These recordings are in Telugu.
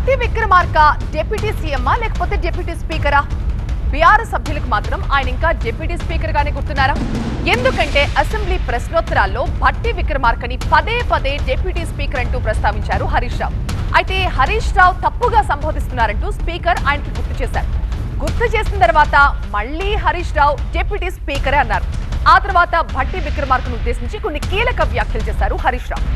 భట్టి విక్రమార్క డిప్యూటీ సీఎమ్మా లేకపోతే డిప్యూటీ స్పీకరా? బీఆర్ఎస్ సభ్యులకు మాత్రం ఆయన ఇంకా డిప్యూటీ స్పీకర్ గానే గుర్తున్నారా? ఎందుకంటే అసెంబ్లీ ప్రశ్నోత్తరాల్లో భట్టి విక్రమార్కని పదే పదే డిప్యూటీ స్పీకర్ అంటూ ప్రస్తావించారు హరీష్ రావు. అయితే హరీష్ రావు తప్పుగా సంబోధిస్తున్నారంటూ స్పీకర్ ఆయనకి గుర్తు చేశారు. గుర్తు చేసిన తర్వాత మళ్లీ హరీష్ రావు డిప్యూటీ స్పీకరే అన్నారు. ఆ తర్వాత భట్టి విక్రమార్కను ఉద్దేశించి కొన్ని కీలక వ్యాఖ్యలు చేశారు హరీష్ రావు.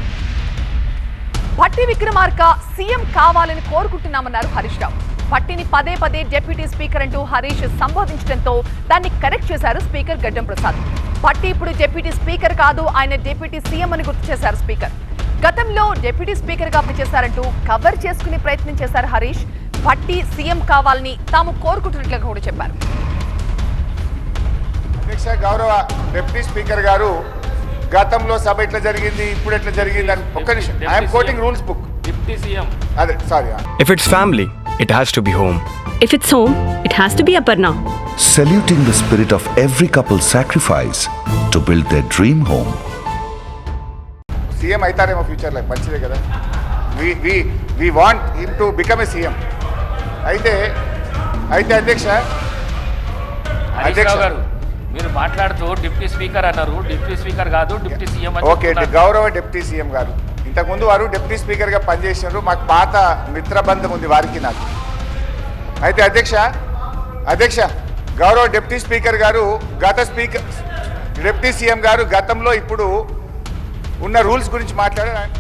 భట్టి విక్రమార్క సీఎం కావాలని కోరుకుంటున్నామన్నారు హరీష్ రావు. భట్టిని పదే పదే డిప్యూటీ స్పీకర్ అంటూ హరీష్ సంబోధించడంతో దాన్ని కరెక్ట్ చేశారు స్పీకర్ గడ్డం ప్రసాద్. భట్టి ఇప్పుడు డిప్యూటీ స్పీకర్ కాదు, ఆయన డిప్యూటీ సీఎం అని గుర్తు చేశారు స్పీకర్. గతంలో డిప్యూటీ స్పీకర్ గా పనిచేశారంటూ కవర్ చేసుకునే ప్రయత్నం చేశారు హరీష్. భట్టి సీఎం కావాలని తాము కోరుకుంటున్నట్లుగా కూడా చెప్పారు. అధ్యక్ష, గౌరవ డిప్యూటీ స్పీకర్ గారు గతంలో సభ ఎట్లా జరిగింది, ఇప్పుడు ఎట్లా జరిగింది అని ఒక్క నిమిషం. I'm quoting rules book. Deputy CM అదే sorry. If it's family, it has to be home. If it's home, it has to be Aparna. Saluting the spirit of every couple's sacrifice to build their dream home. CM అవుతారేమో ఫ్యూచర్ లో, మంచిదే కదా. We want him to become a CM. అయితే అధ్యక్ష హరీష్ రావు గారు మీరు మాట్లాడుతూ డిప్యూటీ స్పీకర్ అన్నారు. డిప్యూటీ స్పీకర్ కాదు, డిప్యూటీ సీఎం అని ఓకే. గౌరవ డిప్యూటీ సీఎం గారు ఇంతకుముందు వారు డిప్యూటీ స్పీకర్ గా పనిచేసినారు. మాకు పాత మిత్రబంధం ఉంది వారికి నాకు. అయితే అధ్యక్ష గౌరవ డిప్యూటీ స్పీకర్ గారు డిప్యూటీ సీఎం గారు గతంలో ఇప్పుడు ఉన్న రూల్స్ గురించి మాట్లాడారు.